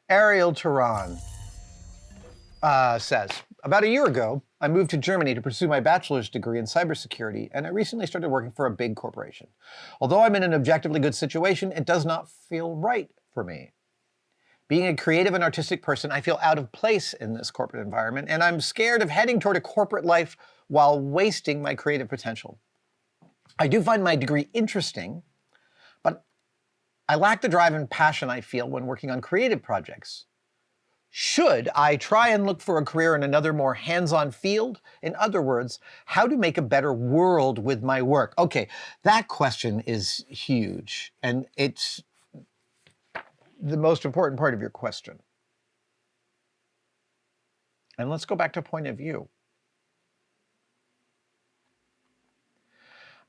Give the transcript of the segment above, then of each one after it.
Ariel Teran says, about a year ago, I moved to Germany to pursue my bachelor's degree in cybersecurity, and I recently started working for a big corporation. Although I'm in an objectively good situation, it does not feel right for me. Being a creative and artistic person, I feel out of place in this corporate environment, and I'm scared of heading toward a corporate life while wasting my creative potential. I do find my degree interesting, but I lack the drive and passion I feel when working on creative projects. Should I try and look for a career in another more hands-on field? In other words, how to make a better world with my work? Okay, that question is huge, and it's the most important part of your question. And let's go back to point of view.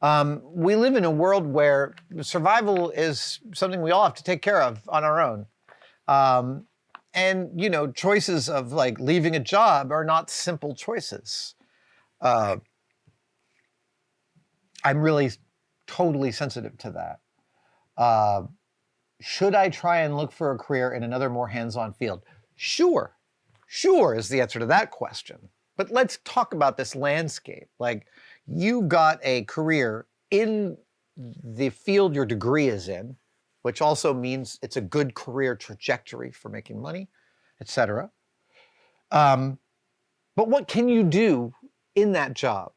We live in a world where survival is something we all have to take care of on our own. And, you know, choices of like leaving a job are not simple choices. I'm really totally sensitive to that. Should I try and look for a career in another more hands-on field? Sure is the answer to that question. But let's talk about this landscape. Like, you got a career in the field your degree is in, which also means it's a good career trajectory for making money, etc. But what can you do in that job?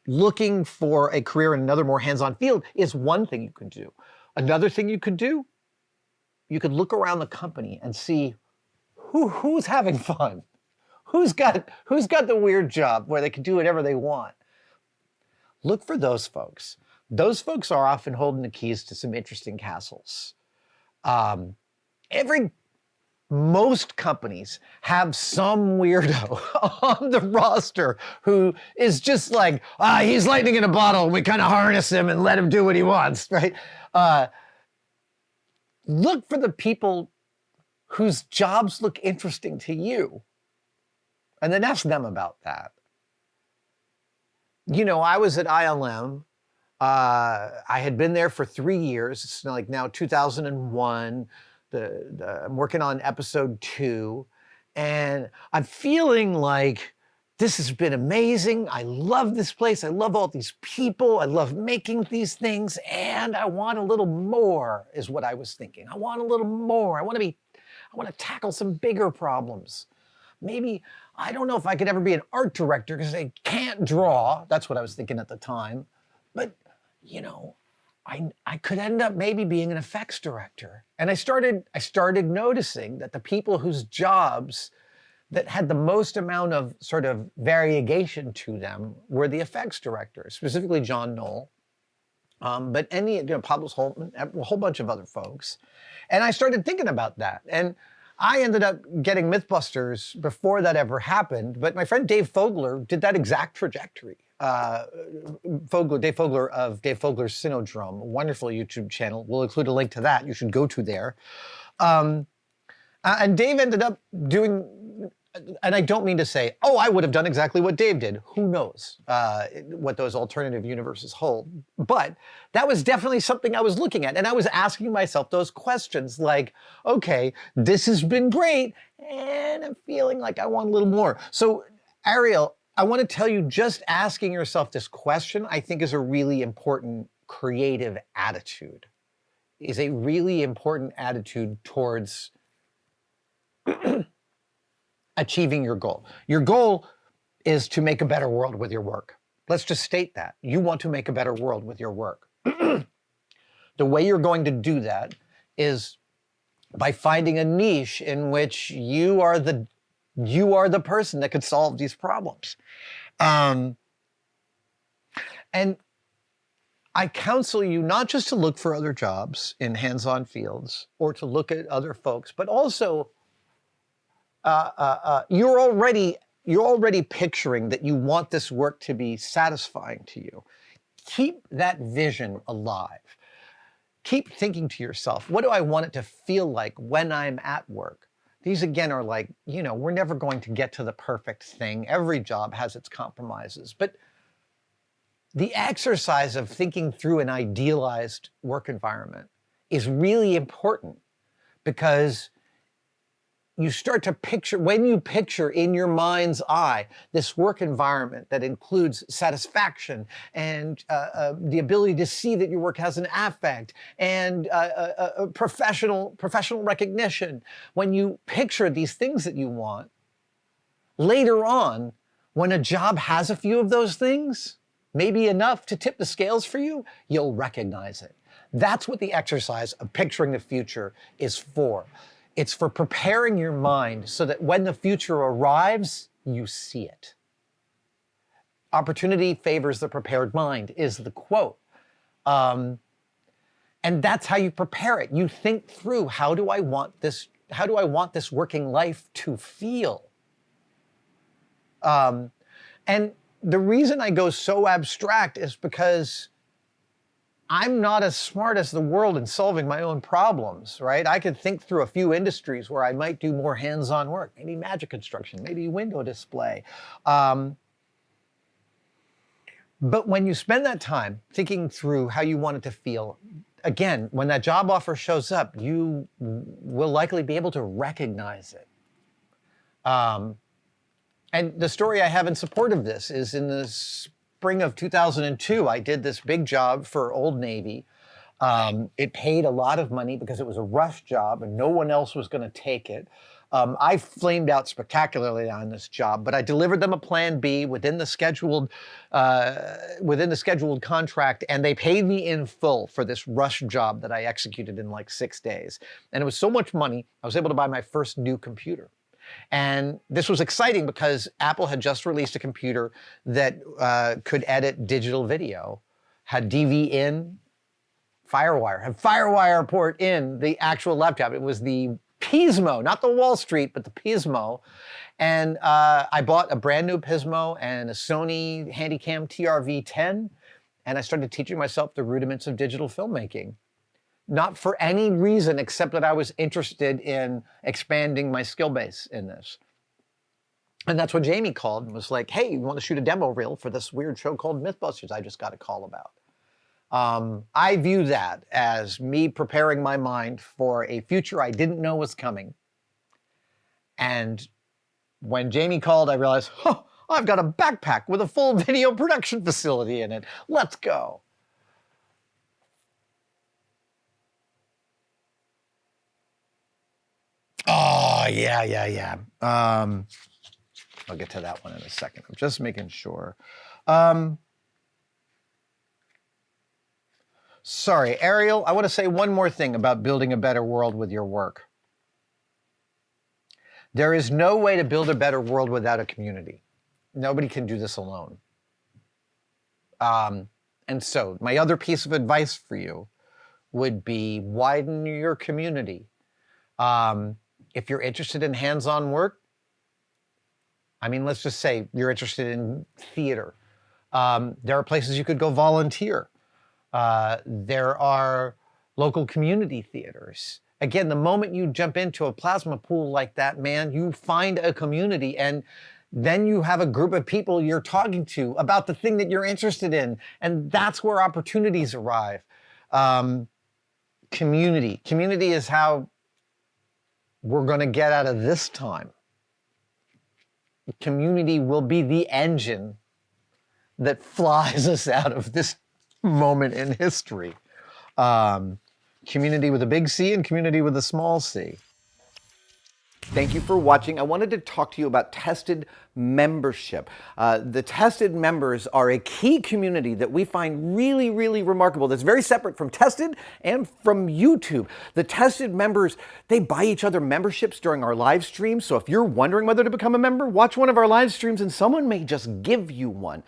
Looking for a career in another more hands-on field is one thing you can do. Another thing you could do, you could look around the company and see who's having fun. Who's got the weird job where they can do whatever they want. Look for those folks. Those folks are often holding the keys to some interesting castles. Most companies have some weirdo on the roster who is just like, he's lightning in a bottle. We kind of harness him and let him do what he wants, right? Look for the people whose jobs look interesting to you, and then ask them about that. You know, I was at ILM. I had been there for 3 years. It's like now 2001. I'm working on episode 2, and I'm feeling like this has been amazing. I love this place. I love all these people. I love making these things, and I want a little more, is what I was thinking. I want a little more. I want to tackle some bigger problems. Maybe, I don't know if I could ever be an art director because I can't draw. That's what I was thinking at the time. But, you know, I could end up maybe being an effects director. And I started noticing that the people whose jobs that had the most amount of sort of variegation to them were the effects directors, specifically John Knoll, but Pablo Holtman, a whole bunch of other folks. And I started thinking about that. And I ended up getting Mythbusters before that ever happened, but my friend Dave Fogler did that exact trajectory. Dave Fogler of Dave Fogler's Cinodrome, a wonderful YouTube channel. We'll include a link to that. You should go to there. And Dave ended up doing, and I don't mean to say, I would have done exactly what Dave did. Who knows what those alternative universes hold. But that was definitely something I was looking at. And I was asking myself those questions like, okay, this has been great, and I'm feeling like I want a little more. So, Ariel, I want to tell you, just asking yourself this question, I think, is a really important creative attitude, is a really important attitude towards achieving your goal. Your goal is to make a better world with your work. Let's just state that. You want to make a better world with your work. The way you're going to do that is by finding a niche in which you are the person that could solve these problems. And I counsel you not just to look for other jobs in hands-on fields or to look at other folks, but also you're already picturing that you want this work to be satisfying to you. Keep that vision alive. Keep thinking to yourself, what do I want it to feel like when I'm at work? These, again, are like, we're never going to get to the perfect thing. Every job has its compromises. But the exercise of thinking through an idealized work environment is really important, because you start to picture, when you picture in your mind's eye this work environment that includes satisfaction and the ability to see that your work has an affect and professional recognition, when you picture these things that you want, later on, when a job has a few of those things, maybe enough to tip the scales for you, you'll recognize it. That's what the exercise of picturing the future is for. It's for preparing your mind so that when the future arrives, you see it. Opportunity favors the prepared mind is the quote. And that's how you prepare it. You think through, how do I want this working life to feel? And the reason I go so abstract is because I'm not as smart as the world in solving my own problems, right? I could think through a few industries where I might do more hands-on work, maybe magic construction, maybe window display. But when you spend that time thinking through how you want it to feel, again, when that job offer shows up, you will likely be able to recognize it. And the story I have in support of this is in the spring of 2002, I did this big job for Old Navy. It paid a lot of money because it was a rush job and no one else was going to take it. I flamed out spectacularly on this job, but I delivered them a plan B within the scheduled contract, and they paid me in full for this rush job that I executed in like 6 days. And it was so much money, I was able to buy my first new computer. And this was exciting because Apple had just released a computer that could edit digital video, had DV in, Firewire, had Firewire port in the actual laptop. It was the Pismo, not the Wall Street, but the Pismo. And I bought a brand new Pismo and a Sony Handycam TRV-10, and I started teaching myself the rudiments of digital filmmaking. Not for any reason except that I was interested in expanding my skill base in this. And that's when Jamie called and was like, hey, you want to shoot a demo reel for this weird show called Mythbusters I just got a call about. I view that as me preparing my mind for a future I didn't know was coming. And when Jamie called, I realized, oh, I've got a backpack with a full video production facility in it. Let's go. Oh, yeah. I'll get to that one in a second. I'm just making sure. Sorry, Ariel, I want to say one more thing about building a better world with your work. There is no way to build a better world without a community. Nobody can do this alone. And so my other piece of advice for you would be widen your community. If you're interested in hands-on work, I mean, let's just say you're interested in theater. There are places you could go volunteer. There are local community theaters. Again, the moment you jump into a plasma pool like that, man, you find a community, and then you have a group of people you're talking to about the thing that you're interested in, and that's where opportunities arrive. Community. Community is how we're going to get out of this time. Community will be the engine that flies us out of this moment in history. Community with a big C and community with a small c. Thank you for watching. I wanted to talk to you about Tested membership. The Tested members are a key community that we find really, really remarkable. That's very separate from Tested and from YouTube. The Tested members, they buy each other memberships during our live streams. So if you're wondering whether to become a member, watch one of our live streams and someone may just give you one.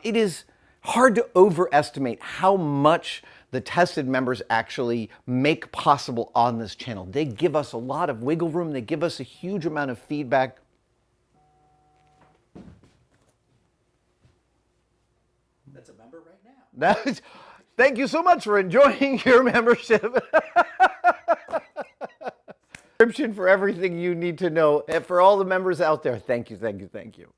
It is hard to overestimate how much the Tested members actually make possible on this channel. They give us a lot of wiggle room. They give us a huge amount of feedback. That's a member right now. Thank you so much for enjoying your membership. Description for everything you need to know. And for all the members out there, thank you, thank you, thank you.